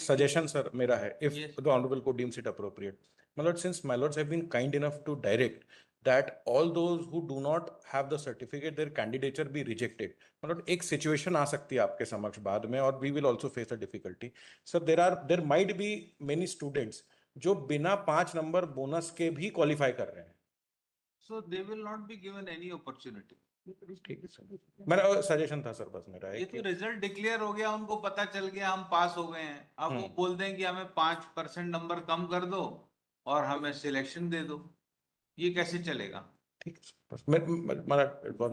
suggestion, sir, मेरा है, if Yes. the honorable court deems it appropriate. My lord, since my lords have been kind enough to direct that all those who do not have the certificate, their candidature be rejected. My lord, एक situation आ सकती है आपके समक्ष बाद में, और we will also face a difficulty. Sir, there might be many students जो बिना 5 नंबर बोनस के भी क्वालिफाई कर रहे हैं. So they will not be given any opportunity. ठीक है सर, मेरा सजेशन था सर, बस मेरा ये तो रिजल्ट डिक्लेयर हो गया, उनको पता चल गया हम पास हो गए हैं, अब वो बोल दें कि हमें 5% नंबर कम कर दो और हमें सिलेक्शन दे दो, ये कैसे चलेगा? ठीक है, बस मेरा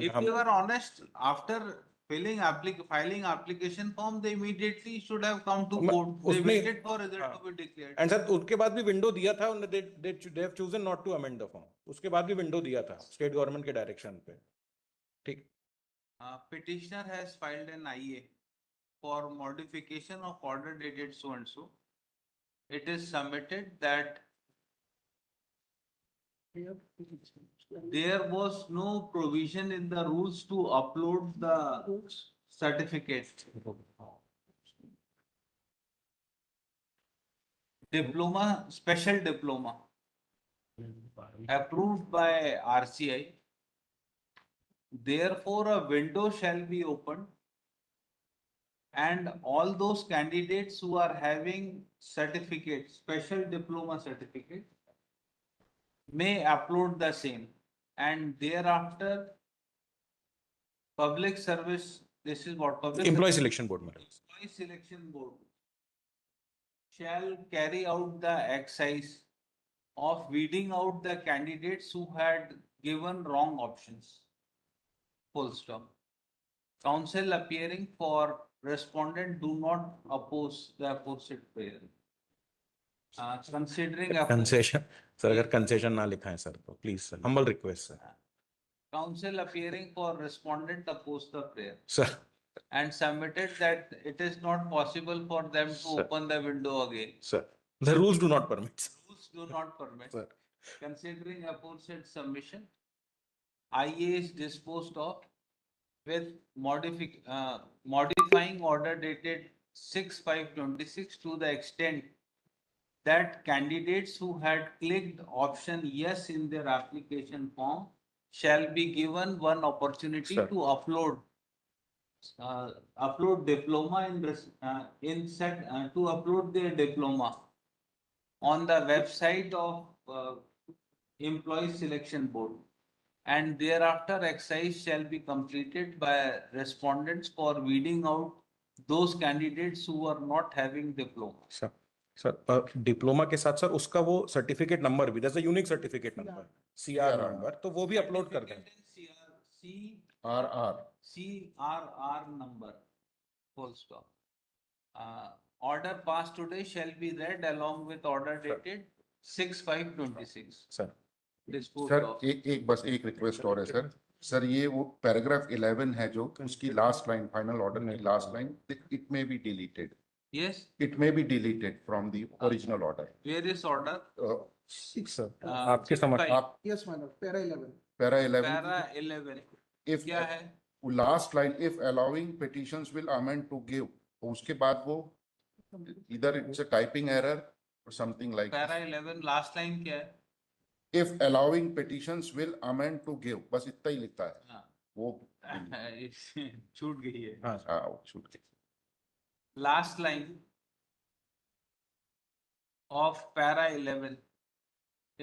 If you are honest, after filing application form, they immediately should have come to court. They waited for result to be declared. And sir उसके बाद भी विंडो दिया था, they have chosen not to amend the form. उसके बाद भी window दिया था स्टेट गवर्नमेंट के डायरेक्शन पे. ठीक. Petitioner has filed an IA for modification of order dated so and so. It is submitted that there was no provision in the rules to upload the certificate. Diploma, special diploma approved by RCI. Therefore, a window shall be opened and all those candidates who are having certificate, special diploma certificate, may upload the same, and thereafter public service, this is what public Employee Selection Board Employee Selection Board shall carry out the exercise of weeding out the candidates who had given wrong options. Full stop. Counsel appearing for respondent do not oppose the aforesaid prayer. Considering concession sir, अगर concession ना लिखा है sir तो please sir, humble request sir. counsel appearing for respondent oppose the prayer sir and submitted that it is not possible for them to Sir. open the window again. Sir, the rules do not permit. Rules do not permit. Sir. Considering aforesaid submission, IA is disposed of with modifying order dated 6/5/26 to the extent that candidates who had clicked option yes in their application form shall be given one opportunity Sir. to upload diploma to upload their diploma on the website of Employee Selection Board, and thereafter exercise shall be completed by respondents for weeding out those candidates who are not having diploma. Sir diploma के साथ sir उसका वो certificate number भी, जैसे unique certificate number CR number, तो वो भी upload कर दें. CRR number. Full stop. Order passed today shall be read along with order dated 6/5/26. Sir sir एक रिक्वेस्ट और है सर. सर ये वो पैराग्राफ 11 है जो उसकी लास्ट लाइन, फाइनल ऑर्डर की last line, it may be deleted. Yes. It may be deleted from the original order. Where is order? Sir आपके समझ आप Yes, madam. Para 11. Para 11. Para 11. If क्या है? Last line, if allowing petitions will amend to give, उसके बाद वो either it's a typing error or something like that. Para 11 last line क्या है? If allowing petitions will amend to give, बस इतना ही लिखता है. हाँ. वो छूट गई है. हाँ वो छूट गई. Last line of para 11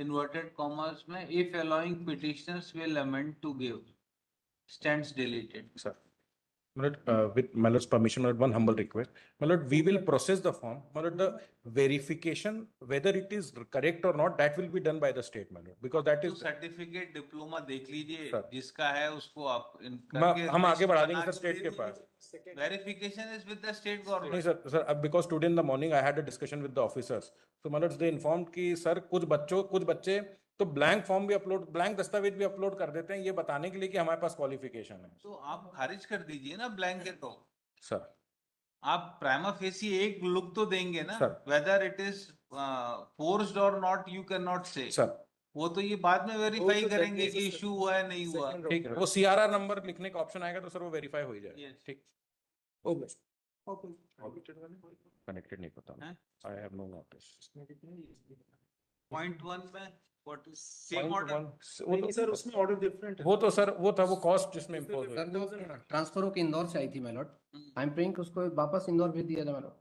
inverted commas में if allowing petitioners will amend to give stands deleted. Sir my lord, with my lord's permission, my lord, one humble request. My lord, we will process the form. My lord, the verification whether it is correct or not, that will be done by the state, my lord, because that is certificate diploma देख लीजिए, Sir. जिसका है उसको आप हम आगे बढ़ा देंगे सर स्टेट के पास. Verification is with the state नहीं गवर्नमेंट. सर अब because today in the morning I had a discussion with the officers, तो मतलब दे इन्फॉर्म्ड कि सर कुछ बच्चे तो ब्लैंक फॉर्म भी अपलोड, ब्लैंक दस्तावेज भी अपलोड कर देते हैं, ये बताने के लिए कि हमारे पास क्वालिफिकेशन है. तो आप खारिज कर दीजिए ना ब्लैंकेट को. सर आप प्राइमा फेसी एक लुक तो देंगे ना, Sir. Whether it is forced और नॉट यू कैन नॉट से. सर वो तो ये बाद में वेरीफाई करेंगे कि इशू हुआ है नहीं हुआ. ठीक है, वो CRR नंबर लिखने का ऑप्शन आएगा तो सर वो वेरीफाई हो ही जाएगा. Yes. ठीक. Okay. कनेक्टेड नहीं पता हैं? I have no notice point one में व्हाट इज सेम ऑर्डर? नहीं सर उसमें ऑर्डर डिफरेंट है। वो तो सर वो था वो कॉस्ट जिसमें इम्पोज हुई सर, ट्रांसफर होकर इंदौर से आई थी मैलॉट। आई एम प्रेइंग उसको वापस इंदौर भेज दिया था मैलॉट।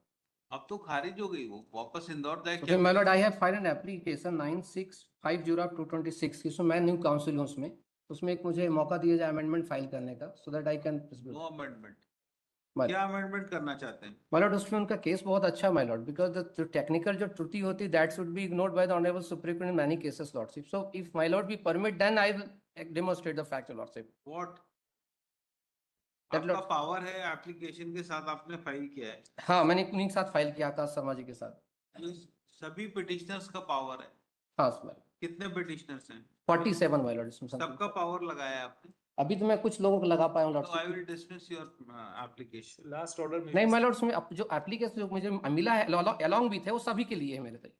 अब तो खारिज हो गई, वो वापस इंदौर So जाके फिर my lord I have filed an application 9650/226 इसमें मैं न्यू काउंसिल हूँ उसमें। उसमें एक मुझे मौका दिया जाए अमेंडमेंट फाइल करने का so that I can know amendment. My- क्या अमेंडमेंट करना चाहते हैं? मैलॉट उसमें उनका केस बहुत अच्छा है मैलॉट बिकॉज द टेक्निकल जो त्रुटि होती है that should be ignored by the honourable Supreme Court in many cases lordship. So if my lord be permit then I will demonstrate the fact lordship. What That आपका lot- power है, application के साथ आपने file किया है, हाँ मैंने उन्हीं के साथ फाइल किया आकाश शर्मा जी के साथ। ये सभी पिटिशनर्स का पावर है। हाँ मैलॉट कितने पिटिशनर्स हैं? 47 मैलॉट इसमें सबका पावर लगाया है आपने? अभी तो मैं कुछ लोगों को लगा पाया हूँ तो I lordship. Will dismiss your application. Last order में नहीं मैलॉट उसमें जो एप्लीकेशन जो मुझे मिला है अलॉन्ग भी थे वो सभी के लिए है मेरे तक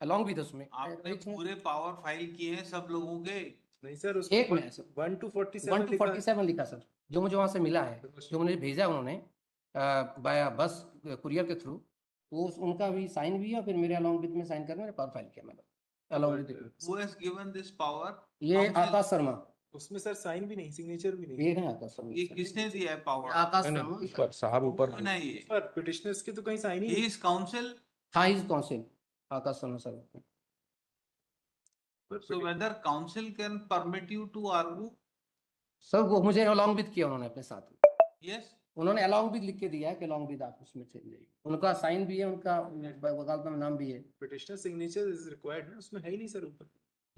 अलॉन्ग भी थे उसमें। आपने पूरे पावर फाइल किए हैं सब लोगों के? नहीं सर एक उसमें में है सर 1 to 47 1 to 47 लिखा सर जो मुझे वहां से मिला है जो मुझे भेजा उन्होंने बाय बस कुरियर के थ्रू वो उनका भी साइन भी है फिर मेरे अलॉन्ग विद में साइन करके मैंने पावर फाइल किया मैंने along with Who has given this power? ये Council. आकाश शर्मा उसमें सर साइन भी नहीं, सिग्नेचर भी नहीं। ये है आकाश शर्मा ये किसने दिया है पावर? आकाश नहीं, शर्मा ऊपर साहब ऊपर नहीं, ये पर पिटिशनर्स के तो कहीं साइन ही he नहीं। is council. हाँ is council Akash Sharma sir. So whether council can permit you to argue? Sir वो मुझे अलॉन्ग विद किया उन्होंने अपने साथ Yes. उन्होंने अलॉन्ग विद लिख के दिया है कि अलॉन्ग विद आप उसमें चले जाइए उनका साइन भी है उनका वकालत में नाम भी है। पिटिशनर सिग्नेचर इज रिक्वायर्ड ना, उसमें है ही नहीं सर ऊपर।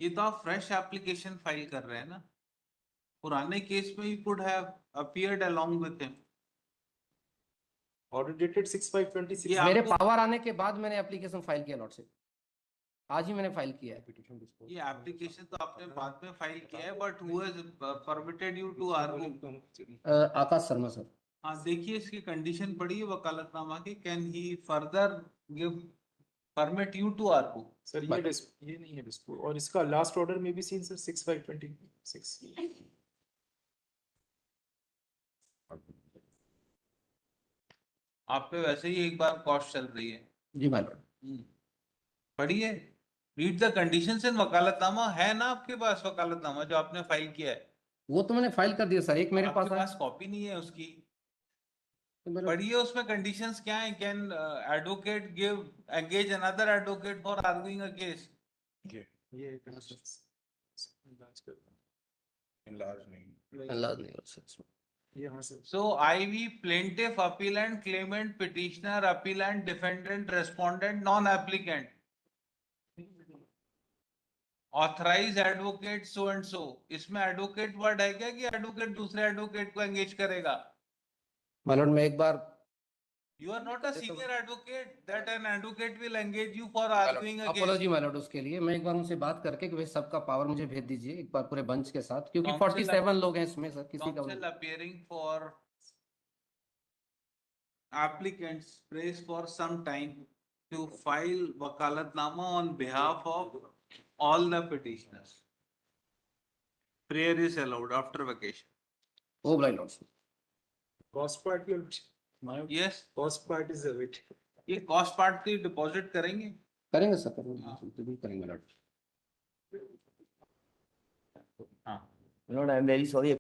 ये तो आप फ्रेश एप्लीकेशन फाइल कर रहे हैं ना। पुराने केस में you could have appeared along with him. Order dated 6/5/26। ये मेरे आपको- पावर आने के बाद मैंने एप्लीकेशन फाइल किया लॉर्ड से आज ही मैंने फाइल किया है पिटीशन डिस्पोज। ये एप्लीकेशन तो आपने बाद में फाइल किया है, but who has permitted you to argue? Akash Sharma sir. हाँ देखिए इसकी कंडीशन पड़ी है वकालतनामा की, can he further give permit you to argue? Sir ये नहीं है डिस्प्यूट और इसका लास्ट ऑर्डर में भी सीन सर 6/5/26। आप पे वैसे ही एक बार कॉस्ट चल रही है। जी माय लॉर्ड। पढ़िए, रीड द कंडीशंस इन वकालतनामा। है ना आपके पास वकालतनामा जो आपने फाइल किया है? वो तो मैंने फाइल कर दिया सर एक मेरे आपके पास पास कॉपी नहीं है उसकी? तो मेरा पढ़िए उसमें कंडीशंस क्या है। Can advocate give engage another advocate for arguing a case? ये इलाज कर इलाज नहीं अल्लाह नहीं और सर ये हाँ sir. So IV plaintiff, appellant, claimant, petitioner, appellant, defendant, respondent, non-applicant. Authorize advocate so and so. इसमें advocate word है क्या कि advocate दूसरे advocate को engage करेगा? माय लॉर्ड मैं एक बार You are not a senior advocate that an advocate will engage you for arguing a case. Apology my Lord उसके लिए मैं एक बार उनसे बात करके कि भाई सबका पावर मुझे भेज दीजिए एक बार पूरे बंच के साथ क्योंकि Council 47 लोग हैं इसमें सर किसी का Counsel appearing for applicants prays for some time to file wakalatnama on behalf of all the petitioners. Prayer is allowed after vacation. Oh my Lord cost part की Yes, cost part is await. ये cost part की deposit करेंगे? करेंगे sir करेंगे बिल्कुल करेंगे Lord. हाँ। Lord, I am very sorry.